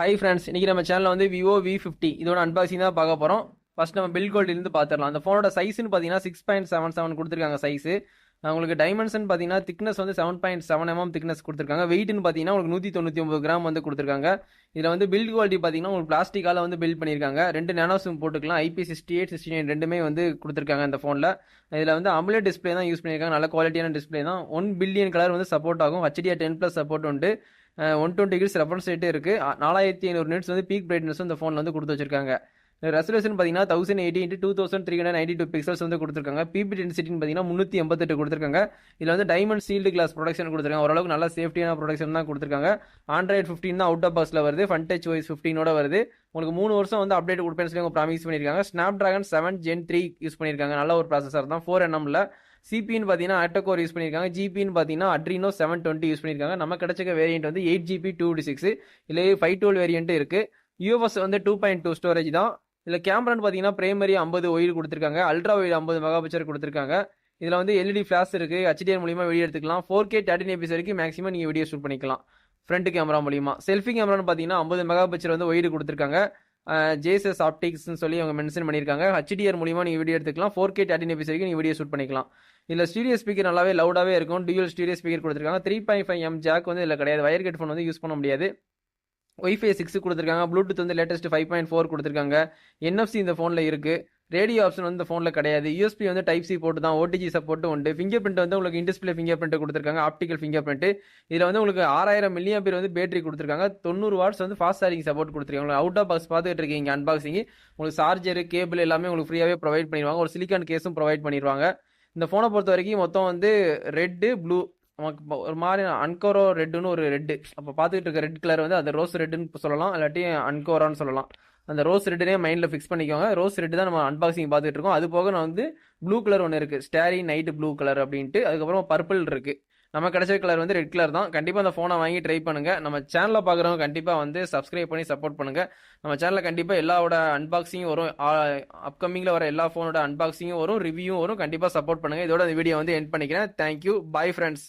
Hi friends, இன்னைக்கு நம்ம சேனல்ல வந்து விவோ V50 இதோட அன்பாக்சிங் தான் பார்க்க போறோம். ஃபர்ஸ்ட் நம்ம பில் குவாலிட்டி இருந்து பார்த்துடலாம். அந்த ஃபோனோட சைஸ்னு பார்த்தீங்கன்னா 6.77 கொடுத்துருக்காங்க சைஸ். உங்களுக்கு டைமென்ஷன் பார்த்தீங்கன்னா திக்னஸ் வந்து 7.7 திக்னஸ் கொடுத்துருக்காங்க. வெயிட்னு பார்த்தீங்கன்னா உங்களுக்கு 199 கிராம் வந்து கொடுத்துருக்காங்க. இதில் வந்து பில்ட் குவாலிட்டி பார்த்தீங்கன்னா உங்களுக்கு பிளாஸ்டிக்கால வந்து பில்ட் பண்ணியிருக்காங்க. 2 நானோ சிம் போட்டுக்கலாம். IP68 69 ரெண்டுமே வந்து கொடுத்துருக்காங்க இந்த ஃபோனில். இதில் வந்து AMOLED டிஸ்பிளே தான் யூஸ் பண்ணியிருக்காங்க. நல்ல குவாலிட்டியான டிஸ்பிளே தான். 1 பில்லியன் கலர் வந்து சப்போர்ட் ஆகும். HDR10+ சப்போர்ட் உண்டு. 120 ஹெர்ட்ஸ் ரெஃபரன்ஸ் ரேட் இருக்கு. 4500 நிட்ஸ் வந்து பீக் பிரைட்னஸ் இந்த ஃபோனில் வந்து கொடுத்து வச்சிருக்காங்க. ரெசல்யூஷன் பார்த்தீங்கன்னா 1080 x 2392 பிக்சல்ஸ் வந்து கொடுத்துருக்காங்க. பிபி டென்சிட்டின்னு பார்த்தீங்கன்னா 388 கொடுத்துருக்காங்க. இதில் வந்து டைமண்ட் சீல்டு கிளாஸ் ப்ரொடக்ஷன் கொடுத்துருக்காங்க. ஓரளவுக்கு நல்ல சேஃப்டியான ப்ரொடக்ஷன் தான் கொடுத்துருக்காங்க. Android 15 தான் அவுட் ஆஃப் பாக்ஸில் வருது. Fun Touch OS 15 வருது. உங்களுக்கு 3 வருஷம் வந்து அப்டேட் கொடுப்பேன்னு சொல்லி ப்ராமிஸ் பண்ணியிருக்காங்க. Snapdragon 7 Gen 3 யூஸ் பண்ணியிருக்காங்க. நல்ல ஒரு ப்ராசஸர் தான். 4nm. சிபின்னு பார்த்தீங்கன்னா Octa-core யூஸ் பண்ணியிருக்காங்க. ஜிபின்னு பார்த்தீங்கன்னா Adreno 720 யூஸ் பண்ணியிருக்காங்க. நம்ம கிடைச்ச வேரியன்ட் வந்து 8GB 256 இல்லை 512 வேரியன்ட் இருக்கு. UFS வந்து 2.2 ஸ்டோரேஜ் தான். இதில் கேமரான்னு பார்த்தீங்கன்னா பிரைமரி 50 ஒய்டு கொடுத்துருக்காங்க. அல்ட்ரா ஒய்டு 50 மெகாபிக்சல் கொடுத்துருக்காங்க. இதில் வந்து LED ஃபிளாஷ் இருக்கு. HDR மூலியமா வீடியோ எடுத்துக்கலாம். 4K 13fps வரைக்கும் மேக்ஸிமம் நீங்கள் வீடியோ ஷூட் பண்ணிக்கலாம் ஃப்ரண்ட் கேமரா மூலியமா. செல்ஃபி கேமரான்னு பார்த்தீங்கன்னா 50 மெகாபிக்சல் வந்து ஒய்டு கொடுத்துருக்காங்க. JSS ஆப்டிக்ஸ்னு சொல்லி அவங்க மென்ஷன் பண்ணியிருக்காங்க. HDR மூலியமா நீங்கள் வீடியோ எடுத்துக்கலாம். 4K 13fps வரைக்கும் நீங்கள் வீடியோ ஷூட் பண்ணிக்கலாம். இதில் ஸ்டீரியோ ஸ்பீக்கர் நல்லாவே லவுடாவே இருக்கும். டியூயல் ஸ்டீரியோ ஸ்பீக்கர் கொடுத்துருக்காங்க. 3.5mm ஜாக் வந்து இதில் கிடையாது. வயர் ஹெட்ஃபோன் வந்து யூஸ் பண்ண முடியாது. Wi-Fi 6 கொடுத்துருக்காங்க. ப்ளூடூத் வந்து லேட்டஸ்ட் 5.4 கொடுத்துருக்காங்க. NFC இந்த ஃபோனில் இருக்கு. ரேடியோ ஆப்ஷன் வந்து இந்த ஃபோனில் கிடையாது. USB வந்து டைப் சி போட்டு தான். OTG சப்போர்ட்டும் உண்டு. ஃபிங்கர் பிரிண்ட் வந்து உங்களுக்கு இன்டிஸ்பிளே ஃபிங்கர் பிரிண்ட் கொடுத்துருக்காங்க. Optical finger print. இதில் வந்து உங்களுக்கு 6000 mAh வந்து பேட்டரி கொடுத்துருக்காங்க. 90 வாட்ஸ் வந்து ஃபாஸ்ட் சார்ஜிங் சப்போர்ட் கொடுத்துருக்காங்க. உங்களுக்கு அவுட் ஆஃப் பாக்ஸ் பார்த்துட்டு இருக்கீங்க அன்பாக்சிங். உங்களுக்கு சார்ஜர் கேபிள் எல்லாமே உங்களுக்கு ஃப்ரீயாகவே ப்ரொவைட் பண்ணிடுவாங்க. ஒரு சிலிக்கான் கேஸும் ப்ரொவைட் பண்ணிடுவாங்க. இந்த ஃபோனை பொறுத்த வரைக்கும் மொத்தம் வந்து ரெட்டு ப்ளூ நமக்கு ஒரு மாதிரி அன்கோரோ ரெட்டுன்னு ஒரு ரெட்டு அப்போ பார்த்துக்கிட்டு இருக்க ரெட் கலர் வந்து அந்த ரோஸ் ரெட்டுன்னு சொல்லலாம். இல்லாட்டி அன்கோரான்னு சொல்லலாம். அந்த ரோஸ் ரெட்டுனே மைண்டில் ஃபிக்ஸ் பண்ணிக்கோங்க. ரோஸ் ரெட்டு தான் நம்ம அன்பாக்சிங் பார்த்துட்டு இருக்கோம். அது போக நான் வந்து ப்ளூ கலர் ஒன்று இருக்குது. ஸ்டாரி நைட் ப்ளூ கலர் அப்படின்ட்டு. அதுக்கப்புறம் பர்பிள் இருக்குது. நம்ம கிடைச்ச கலர் வந்து ரெட் கலர் தான். கண்டிப்பாக அந்த ஃபோனை வாங்கி ட்ரை பண்ணுங்கள். நம்ம சேனலில் பார்க்குறவங்க கண்டிப்பாக வந்து சப்ஸ்கிரைப் பண்ணி சப்போர்ட் பண்ணுங்கள். நம்ம சேனலில் கண்டிப்பாக எல்லாவோட அன்பாக்சிங்கும் வரும். அப்கமிங்கில் வர எல்லா ஃபோனோட அன்பாக்சிங்கும் வரும், ரிவ்யூவும் வரும். கண்டிப்பாக சப்போர்ட் பண்ணுங்கள். இதோட இந்த வீடியோ வந்து எண்ட் பண்ணிக்கிறேன். தேங்க்யூ. Bye friends.